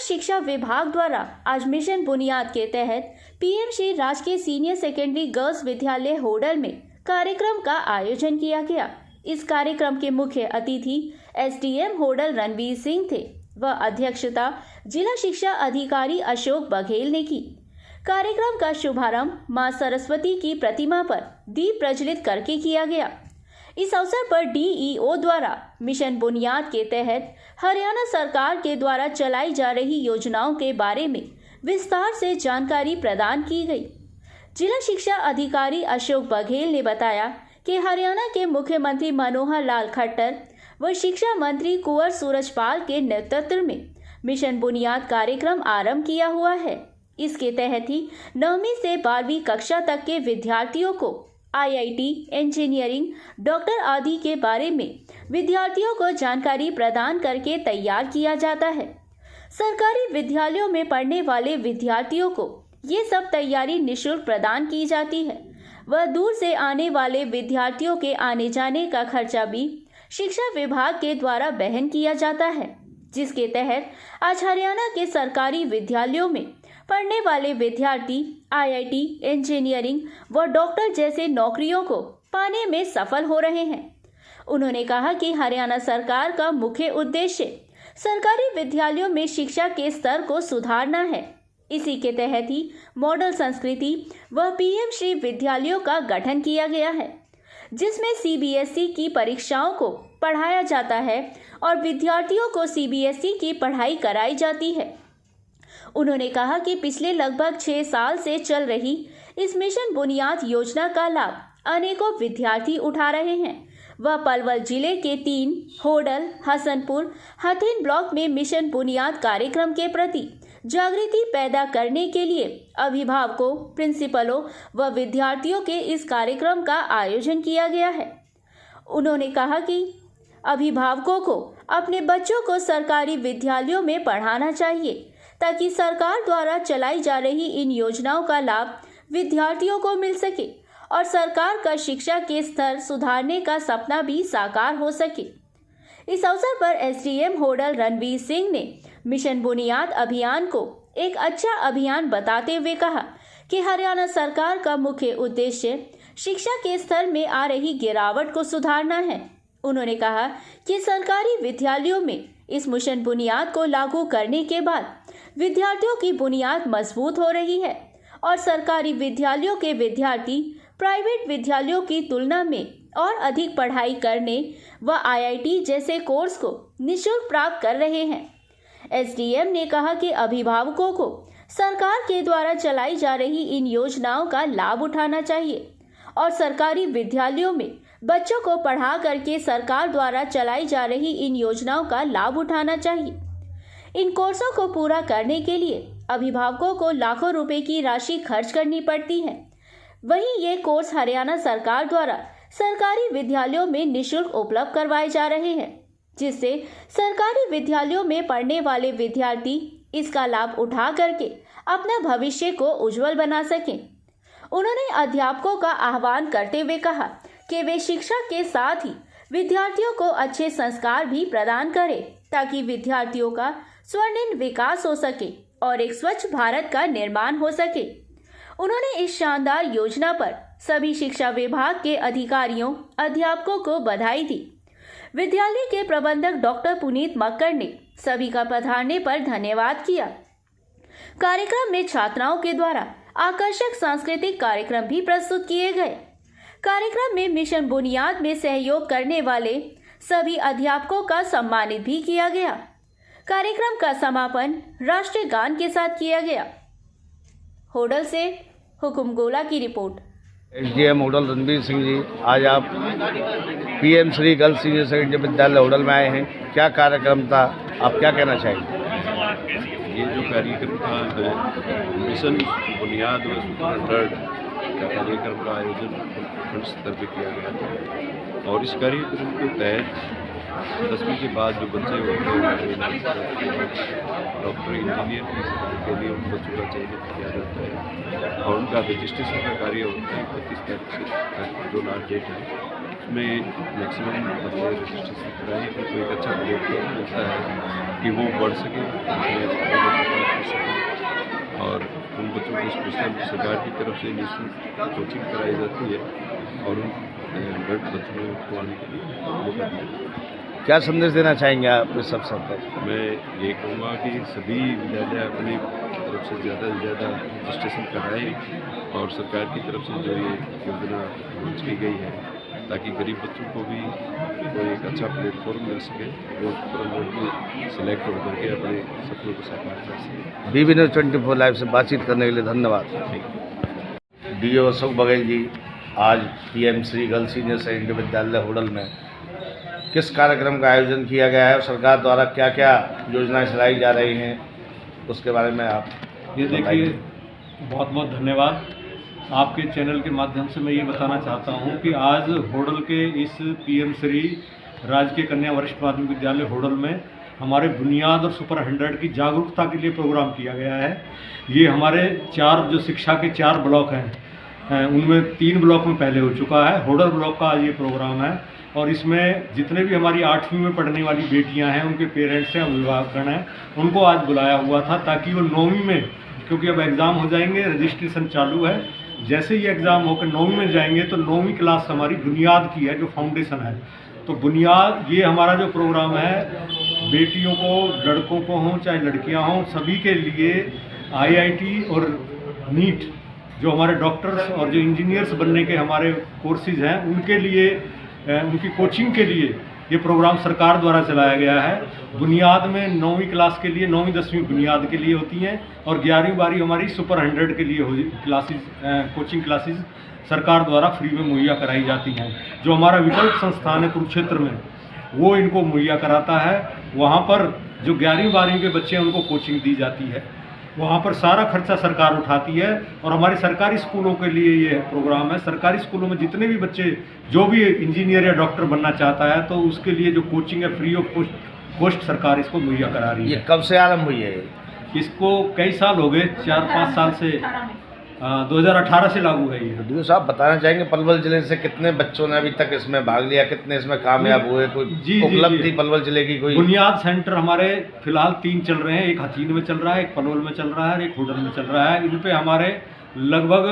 शिक्षा विभाग द्वारा आज मिशन बुनियाद के तहत पीएम श्री राजकीय सीनियर सेकेंडरी गर्ल्स विद्यालय होडल में कार्यक्रम का आयोजन किया गया। इस कार्यक्रम के मुख्य अतिथि एसडीएम होडल रणवीर सिंह थे व अध्यक्षता जिला शिक्षा अधिकारी अशोक बघेल ने की। कार्यक्रम का शुभारंभ मां सरस्वती की प्रतिमा पर दीप प्रज्वलित करके किया गया। इस अवसर पर डीईओ द्वारा मिशन बुनियाद के तहत हरियाणा सरकार के द्वारा चलाई जा रही योजनाओं के बारे में विस्तार से जानकारी प्रदान की गई। जिला शिक्षा अधिकारी अशोक बघेल ने बताया कि हरियाणा के मुख्यमंत्री मनोहर लाल खट्टर व शिक्षा मंत्री कुंवर सूरजपाल के नेतृत्व में मिशन बुनियाद कार्यक्रम आरंभ किया हुआ है। इसके तहत ही 9वीं से 12वीं कक्षा तक के विद्यार्थियों को आईआईटी, इंजीनियरिंग, डॉक्टर आदि के बारे में विद्यार्थियों को जानकारी प्रदान करके तैयार किया जाता है। सरकारी विद्यालयों में पढ़ने वाले विद्यार्थियों को ये सब तैयारी निःशुल्क प्रदान की जाती है। वह दूर से आने वाले विद्यार्थियों के आने जाने का खर्चा भी शिक्षा विभाग के द्वारा वहन किया जाता है, जिसके तहत आज हरियाणा के सरकारी विद्यालयों में पढ़ने वाले विद्यार्थी आईआईटी, इंजीनियरिंग व डॉक्टर जैसे नौकरियों को पाने में सफल हो रहे हैं। उन्होंने कहा कि हरियाणा सरकार का मुख्य उद्देश्य सरकारी विद्यालयों में शिक्षा के स्तर को सुधारना है। इसी के तहत ही मॉडल संस्कृति व पीएम श्री विद्यालयों का गठन किया गया है, जिसमें सीबीएसई की परीक्षाओं को पढ़ाया जाता है और विद्यार्थियों को सीबीएसई की पढ़ाई कराई जाती है। उन्होंने कहा कि पिछले लगभग 6 साल से चल रही इस मिशन बुनियाद योजना का लाभ अनेकों विद्यार्थी उठा रहे हैं। वह पलवल जिले के 3 होडल, हसनपुर, हथीन ब्लॉक में मिशन बुनियाद कार्यक्रम के प्रति जागृति पैदा करने के लिए अभिभावकों, प्रिंसिपलों व विद्यार्थियों के इस कार्यक्रम का आयोजन किया गया है। उन्होंने कहा कि अभिभावकों को अपने बच्चों को सरकारी विद्यालयों में पढ़ाना चाहिए ताकि सरकार द्वारा चलाई जा रही इन योजनाओं का लाभ विद्यार्थियों को मिल सके और सरकार का शिक्षा के स्तर सुधारने का सपना भी साकार हो सके। इस अवसर पर एसडीएम होडल रणवीर सिंह ने मिशन बुनियाद अभियान को एक अच्छा अभियान बताते हुए कहा कि हरियाणा सरकार का मुख्य उद्देश्य शिक्षा के स्तर में आ रही गिरावट को सुधारना है। उन्होंने कहा कि सरकारी विद्यालयों में इस मिशन बुनियाद को लागू करने के बाद विद्यार्थियों की बुनियाद मजबूत हो रही है और सरकारी विद्यालयों के विद्यार्थी प्राइवेट विद्यालयों की तुलना में और अधिक पढ़ाई करने व आईआईटी जैसे कोर्स को निःशुल्क प्राप्त कर रहे हैं। एसडीएम ने कहा कि अभिभावकों को सरकार के द्वारा चलाई जा रही इन योजनाओं का लाभ उठाना चाहिए और सरकारी विद्यालयों में बच्चों को पढ़ा करके सरकार द्वारा चलाई जा रही इन योजनाओं का लाभ उठाना चाहिए। इन कोर्सों को पूरा करने के लिए अभिभावकों को लाखों रुपए की राशि खर्च करनी पड़ती है। वहीं ये कोर्स हरियाणा सरकार द्वारा सरकारी विद्यालयों में निःशुल्क उपलब्ध करवाए जा रहे हैं, जिससे सरकारी विद्यालयों में पढ़ने वाले विद्यार्थी इसका लाभ उठा करके अपना भविष्य को उज्जवल बना सकें। उन्होंने अध्यापकों का आह्वान करते हुए कहा कि वे शिक्षा के साथ ही विद्यार्थियों को अच्छे संस्कार भी प्रदान करें ताकि विद्यार्थियों का स्वर्णिम विकास हो सके और एक स्वच्छ भारत का निर्माण हो सके। उन्होंने इस शानदार योजना पर सभी शिक्षा विभाग के अधिकारियों, अध्यापकों को बधाई दी। विद्यालय के प्रबंधक डॉक्टर पुनीत मक्कर ने सभी का पधारने पर धन्यवाद किया। कार्यक्रम में छात्राओं के द्वारा आकर्षक सांस्कृतिक कार्यक्रम भी प्रस्तुत किए गए। कार्यक्रम में मिशन बुनियाद में सहयोग करने वाले सभी अध्यापकों का सम्मानित भी किया गया। कार्यक्रम का समापन राष्ट्रीय गान के साथ किया गया। होडल से हुकुम गोला की रिपोर्ट। एसडीएम होडल रणवीर सिंह जी, आज आप PM Shri girls senior secondary विद्यालय होडल में आए हैं, क्या कार्यक्रम था, आप क्या कहना चाहेंगे? ये जो कार्यक्रम था मिशन बुनियाद व का कार्यक्रम का आयोजन खंड स्तर पर किया गया था और इस कार्यक्रम के तहत 10वीं के बाद जो बच्चे होते हैं डॉक्टर, इंजीनियर के लिए उन बच्चों का चयनित किया जाता है और उनका रजिस्ट्रेशन का कार्य होता है 25 तारीख से जो लास्ट डेट है उसमें मैक्सिमम बच्चे रजिस्ट्रेशन कराएं, उनको एक अच्छा प्लेटफॉर्म मिलता है कि वो बढ़ सकें, अपने बच्चों को सपोर्ट कर सकें। और उन बच्चों को स्पेशल सरकार की तरफ से निःशुल्क कोचिंग कराई जाती है और उन बच्चों को आने के लिए मौका दिया जाता है। क्या संदेश देना चाहेंगे आप इस अवसर पर? मैं ये कहूँगा कि सभी विद्यालय अपनी तरफ से ज़्यादा रजिस्ट्रेशन कराएं और सरकार की तरफ से जो ये योजना लॉन्च की गई है ताकि गरीब बच्चों को भी कोई एक अच्छा प्लेटफॉर्म मिल सके, वो में सिलेक्ट हो करके अपने सपनों को साकार कर सकें। बीबी न्यूज़ 24 लाइव से बातचीत करने के लिए धन्यवाद। डीओ अशोक बघेल जी, आज PM Shri girls senior secondary विद्यालय होडल में किस कार्यक्रम का आयोजन किया गया है और सरकार द्वारा क्या क्या योजनाएं चलाई जा रही हैं, उसके बारे में आप ये देखिए, बहुत बहुत धन्यवाद। आपके चैनल के माध्यम से मैं ये बताना चाहता हूँ कि आज होडल के इस पीएम श्री राजकीय कन्या वरिष्ठ माध्यमिक विद्यालय होडल में हमारे बुनियाद और सुपर 100 की जागरूकता के लिए प्रोग्राम किया गया है। ये हमारे जो शिक्षा के 4 ब्लॉक हैं, उनमें 3 ब्लॉक में पहले हो चुका है। होडल ब्लॉक का ये प्रोग्राम है और इसमें जितने भी हमारी 8वीं में पढ़ने वाली बेटियां हैं, उनके पेरेंट्स हैं, अभिभावकगण हैं, उनको आज बुलाया हुआ था ताकि वो 9वीं में, क्योंकि अब एग्ज़ाम हो जाएंगे, रजिस्ट्रेशन चालू है, जैसे ही एग्ज़ाम होकर 9वीं में जाएंगे तो 9वीं क्लास हमारी बुनियाद की है, जो फाउंडेशन है। तो बुनियाद ये हमारा जो प्रोग्राम है, बेटियों को, लड़कों को हों चाहे लड़कियाँ हों, सभी के लिए IIT और नीट, जो हमारे डॉक्टर्स और जो इंजीनियर्स बनने के हमारे कोर्सेज हैं, उनके लिए, उनकी कोचिंग के लिए ये प्रोग्राम सरकार द्वारा चलाया गया है। बुनियाद में 9वीं क्लास के लिए, 9वीं 10वीं बुनियाद के लिए होती हैं और 11वीं 12वीं हमारी सुपर 100 के लिए क्लासेज, कोचिंग क्लासेज सरकार द्वारा फ्री में मुहैया कराई जाती हैं। जो हमारा विकल्प संस्थान है कुरुक्षेत्र में, वो इनको मुहैया कराता है। वहाँ पर जो 11वीं 12वीं के बच्चे हैं, उनको कोचिंग दी जाती है। वहाँ पर सारा खर्चा सरकार उठाती है और हमारे सरकारी स्कूलों के लिए ये प्रोग्राम है। सरकारी स्कूलों में जितने भी बच्चे जो भी इंजीनियर या डॉक्टर बनना चाहता है, तो उसके लिए जो कोचिंग है, फ्री ऑफ कॉस्ट सरकार इसको मुहैया करा रही है। ये कब से आरंभ हुई है? इसको कई साल हो गए, 4-5 साल से, 2018 से लागू है ये। डीओ साहब, बताना चाहेंगे पलवल जिले से कितने बच्चों ने अभी तक इसमें भाग लिया, कितने इसमें कामयाब हुए, कोई उपलब्धि पलवल जिले की कोई? बुनियाद सेंटर हमारे फिलहाल 3 चल रहे हैं, एक हथीन में चल रहा है, एक पलवल में चल रहा है और एक होडल में चल रहा है। इन पे हमारे लगभग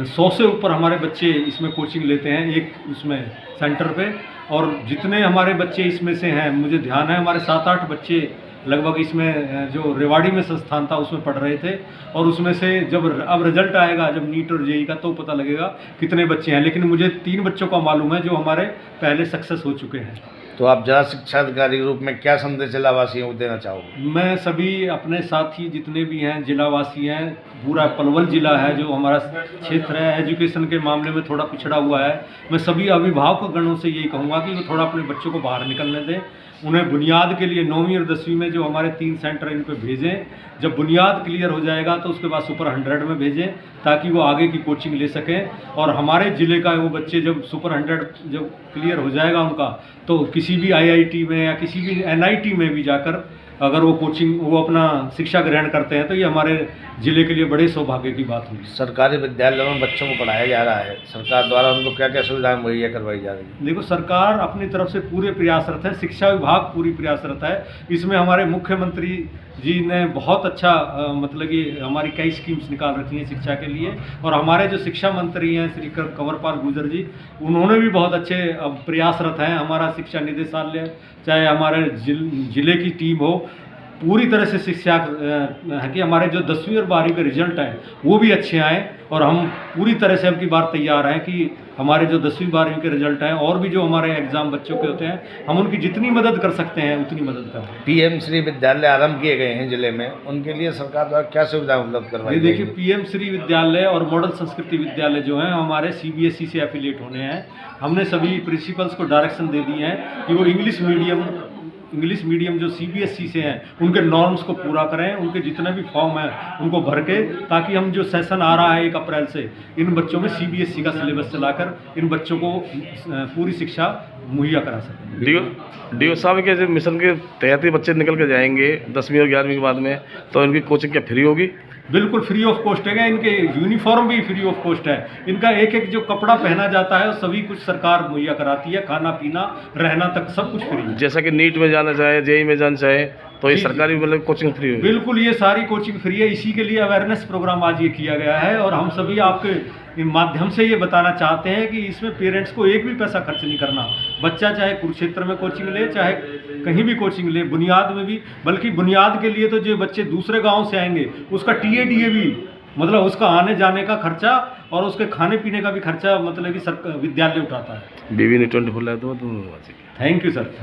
100 से ऊपर हमारे बच्चे इसमें कोचिंग लेते हैं, एक उसमें सेंटर पे। और जितने हमारे बच्चे इसमें से हैं, मुझे ध्यान है हमारे 7-8 बच्चे लगभग इसमें जो रेवाड़ी में संस्थान था उसमें पढ़ रहे थे। और उसमें से जब अब रिजल्ट आएगा, जब नीट और जेईई का, तो पता लगेगा कितने बच्चे हैं। लेकिन मुझे 3 बच्चों का मालूम है जो हमारे पहले सक्सेस हो चुके हैं। तो आप जरा शिक्षा अधिकारी के रूप में क्या संदेश जिलावासियों को देना चाहोगे? मैं सभी अपने साथी जितने भी हैं, जिलावासी हैं, पूरा पलवल जिला है जो हमारा क्षेत्र है, एजुकेशन के मामले में थोड़ा पिछड़ा हुआ है, मैं सभी अभिभावक गणों से यही कहूँगा कि वो थोड़ा अपने बच्चों को बाहर निकलने दें। उन्हें बुनियाद के लिए 9वीं और 10वीं में जो हमारे 3 सेंटर इन पे भेजें। जब बुनियाद क्लियर हो जाएगा तो उसके बाद सुपर 100 में भेजें ताकि वो आगे की कोचिंग ले सकें। और हमारे ज़िले का वो बच्चे जब सुपर 100 जब क्लियर हो जाएगा उनका, तो किसी भी IIT में या किसी भी NIT में भी जाकर अगर वो कोचिंग, वो अपना शिक्षा ग्रहण करते हैं, तो ये हमारे ज़िले के लिए बड़े सौभाग्य की बात हुई। सरकारी विद्यालयों में बच्चों को पढ़ाया जा रहा है, सरकार द्वारा उनको क्या क्या सुविधाएं मुहैया करवाई जा रही है? देखो, सरकार अपनी तरफ से पूरे प्रयासरत है, शिक्षा विभाग पूरी प्रयासरत है। इसमें हमारे मुख्यमंत्री जी ने बहुत अच्छा मतलब कि हमारी कई स्कीम्स निकाल रखी हैं शिक्षा के लिए। और हमारे जो शिक्षा मंत्री हैं श्री कंवरपाल गुर्जर जी, उन्होंने भी बहुत अच्छे प्रयासरत हैं। हमारा शिक्षा निदेशालय, चाहे हमारे जिले की टीम हो, पूरी तरह से शिक्षा है कि हमारे जो 10वीं और 12वीं के रिजल्ट हैं वो भी अच्छे आएँ। और हम पूरी तरह से अब की बार तैयार हैं कि हमारे जो 10वीं 12वीं के रिजल्ट हैं और भी जो हमारे एग्ज़ाम बच्चों के होते हैं, हम उनकी जितनी मदद कर सकते हैं उतनी मदद करें। PM श्री विद्यालय आरंभ किए गए हैं जिले में, उनके लिए सरकार द्वारा क्या सुविधाएं उपलब्ध करवाई? देखिए, PM श्री विद्यालय और मॉडल संस्कृति विद्यालय जो हैं हमारे CBSE से एफिलिएट होने हैं। हमने सभी प्रिंसिपल्स को डायरेक्शन दे दिए हैं कि वो इंग्लिश मीडियम जो CBSE से हैं उनके नॉर्म्स को पूरा करें, उनके जितने भी फॉर्म हैं उनको भर के, ताकि हम जो सेशन आ रहा है 1 अप्रैल से, इन बच्चों में CBSE का सिलेबस चलाकर इन बच्चों को पूरी शिक्षा मुहैया करा सकें। डीओ साहब के जो मिशन के तहत ही बच्चे निकल के जाएंगे 10वीं और 11वीं के बाद में, तो इनकी कोचिंग क्या फ्री होगी? बिल्कुल फ्री ऑफ कॉस्ट है। इनके यूनिफॉर्म भी फ्री ऑफ कॉस्ट है। इनका एक एक जो कपड़ा पहना जाता है सभी कुछ सरकार मुहैया कराती है, खाना पीना रहना तक सब कुछ फ्री है। जैसा कि नीट में जाना चाहे, जेई में जाना चाहे, तो ये जी, सरकारी मतलब कोचिंग फ्री है। बिल्कुल ये सारी कोचिंग फ्री है। इसी के लिए अवेयरनेस प्रोग्राम आज ये किया गया है और हम सभी आपके माध्यम से ये बताना चाहते हैं कि इसमें पेरेंट्स को एक भी पैसा खर्च नहीं करना। बच्चा चाहे कुरुक्षेत्र में कोचिंग ले, चाहे कहीं भी कोचिंग ले, बुनियाद में भी, बल्कि बुनियाद के लिए तो जो बच्चे दूसरे गांव से आएंगे उसका टीए भी, मतलब उसका आने जाने का खर्चा और उसके खाने पीने का भी खर्चा मतलब कि विद्यालय उठाता है। बीवी ने 24 लाया तो थैंक यू सर।